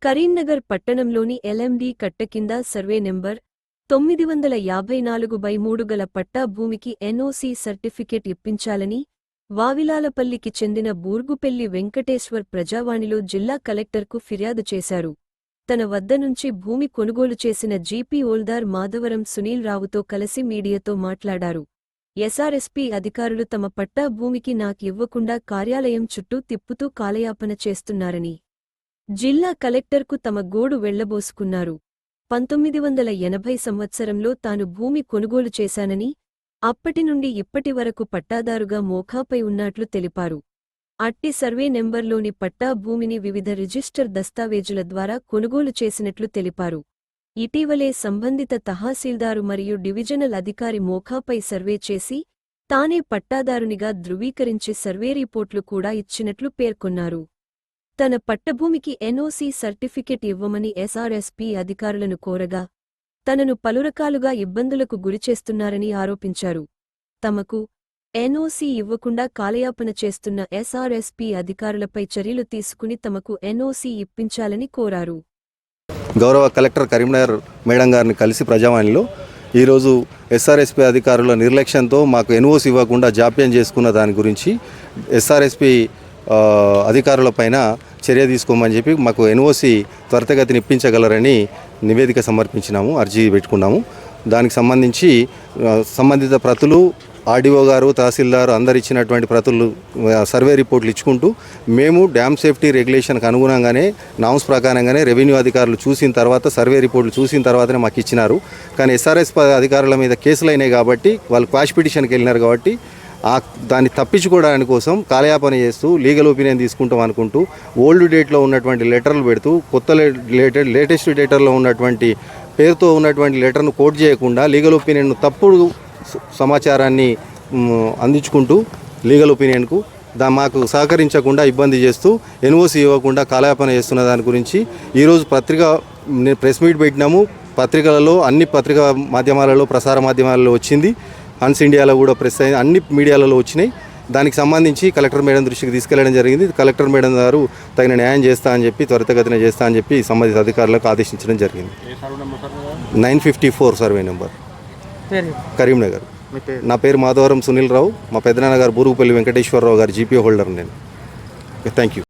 కరీంనగర్ పట్టణంలోని ఎల్ఎండి కట్ట కింద సర్వే నెంబర్ 954/3 గల పట్టా భూమికి ఎన్ఓసి సర్టిఫికెట్ ఇప్పించాలని వావిలాలపల్లికి చెందిన బూర్గుపెల్లి వెంకటేశ్వర్ ప్రజావాణిలో జిల్లా కలెక్టర్కు ఫిర్యాదు చేశారు. తన వద్ద నుంచి భూమి కొనుగోలు చేసిన జీపీ ఓల్దార్ మాధవరం సునీల్ రావుతో కలిసి మీడియాతో మాట్లాడారు. ఎస్ఆర్ఎస్పీ అధికారులు తమ పట్టా భూమికి నాకివ్వకుండా కార్యాలయం చుట్టూ తిప్పుతూ కాలయాపన చేస్తున్నారని జిల్లా కలెక్టర్కు తమ గోడు వెళ్లబోసుకున్నారు. 1980 సంవత్సరంలో తాను భూమి కొనుగోలు చేశానని, అప్పటి నుండి ఇప్పటి వరకు పట్టాదారుగా మోఖాపై ఉన్నట్లు తెలిపారు. అట్టి సర్వే నెంబర్లోని పట్టా భూమిని వివిధ రిజిస్టర్ దస్తావేజుల ద్వారా కొనుగోలు చేసినట్లు తెలిపారు. ఇటీవలే సంబంధిత తహసీల్దారు మరియు డివిజనల్ అధికారి మోఖాపై సర్వే చేసి, తానే పట్టాదారునిగా ధృవీకరించి సర్వే రిపోర్ట్లు కూడా ఇచ్చినట్లు పేర్కొన్నారు. తన పట్టభూమికి ఎన్ఓసి సర్టిఫికెట్ ఇవ్వమని ఎస్ఆర్ఎస్పీ అధికారులను కోరగా, తనను పలురకాలుగా ఇబ్బందులకు గురిచేస్తున్నారని ఆరోపించారు. తమకు ఎన్ఓసి ఇవ్వకుండా కాలయాపన చేస్తున్న ఎస్ఆర్ఎస్పీ అధికారులపై చర్యలు తీసుకుని తమకు ఎన్ఓసి ఇప్పించాలని కోరారు. గౌరవ కలెక్టర్ కరీంనగర్ మేడం గారిని కలిసి ప్రజావాణిలో ఈరోజు ఎస్ఆర్ఎస్పీ అధికారుల నిర్లక్ష్యంతో మాకు ఎన్ఓసి ఇవ్వకుండా జాప్యం చేసుకున్న దాని గురించి ఎస్ఆర్ఎస్పీ అధికారులపైన చర్య తీసుకోమని చెప్పి మాకు ఎన్ఓసి త్వరితగతిని ఇప్పించగలరని నివేదిక సమర్పించినాము, అర్జీ పెట్టుకున్నాము. దానికి సంబంధించి సంబంధిత ప్రతులు ఆర్డీఓ గారు, తహసీల్దారు అందరు ఇచ్చినటువంటి ప్రతులు సర్వే రిపోర్ట్లు ఇచ్చుకుంటూ మేము డ్యామ్ సేఫ్టీ రెగ్యులేషన్కి అనుగుణంగానే నామ్స్ ప్రకారంగానే రెవెన్యూ అధికారులు చూసిన తర్వాత సర్వే రిపోర్ట్లు చూసిన తర్వాతనే మాకు ఇచ్చినారు. కానీ ఎస్ఆర్ఎస్ అధికారుల మీద కేసులు అయినాయి కాబట్టి వాళ్ళు క్వాష్ పిటిషన్కి వెళ్ళినారు కాబట్టి దాన్ని తప్పించుకోవడానికి కోసం కాలయాపన చేస్తూ లీగల్ ఒపీనియన్ తీసుకుంటాం అనుకుంటూ ఓల్డ్ డేట్లో ఉన్నటువంటి లెటర్లు పెడుతూ కొత్త లేటెస్ట్ డేటర్లో ఉన్నటువంటి పేరుతో ఉన్నటువంటి లెటర్ను కోట్ చేయకుండా లీగల్ ఒపీనియన్ తప్పుడు సమాచారాన్ని అందించుకుంటూ లీగల్ ఒపీనియన్కు మాకు సహకరించకుండా ఇబ్బంది చేస్తూ ఎన్ఓసి ఇవ్వకుండా కాలయాపన చేస్తున్న దాని గురించి ఈరోజు ప్రెస్ మీట్ పెట్టినాము. పత్రికలలో అన్ని పత్రికా మాధ్యమాలలో ప్రసార మాధ్యమాలలో వచ్చింది, హన్స్ ఇండియాలో కూడా ప్రెస్ అయింది, అన్ని మీడియాలలో వచ్చినాయి. దానికి సంబంధించి కలెక్టర్ మేడం దృష్టికి తీసుకెళ్లడం జరిగింది. కలెక్టర్ మేడం గారు తగిన న్యాయం చేస్తా అని చెప్పి త్వరితగతిన చేస్తా అని చెప్పి సంబంధిత అధికారులకు ఆదేశించడం జరిగింది. 954 సర్వే నెంబర్, కరీంనగర్. నా పేరు మాధవరం సునీల్ రావు. మా పెద్దనాన్న గారు బూరుగుపల్లి వెంకటేశ్వరరావు గారు జీపీ హోల్డర్. నేను థ్యాంక్ యూ.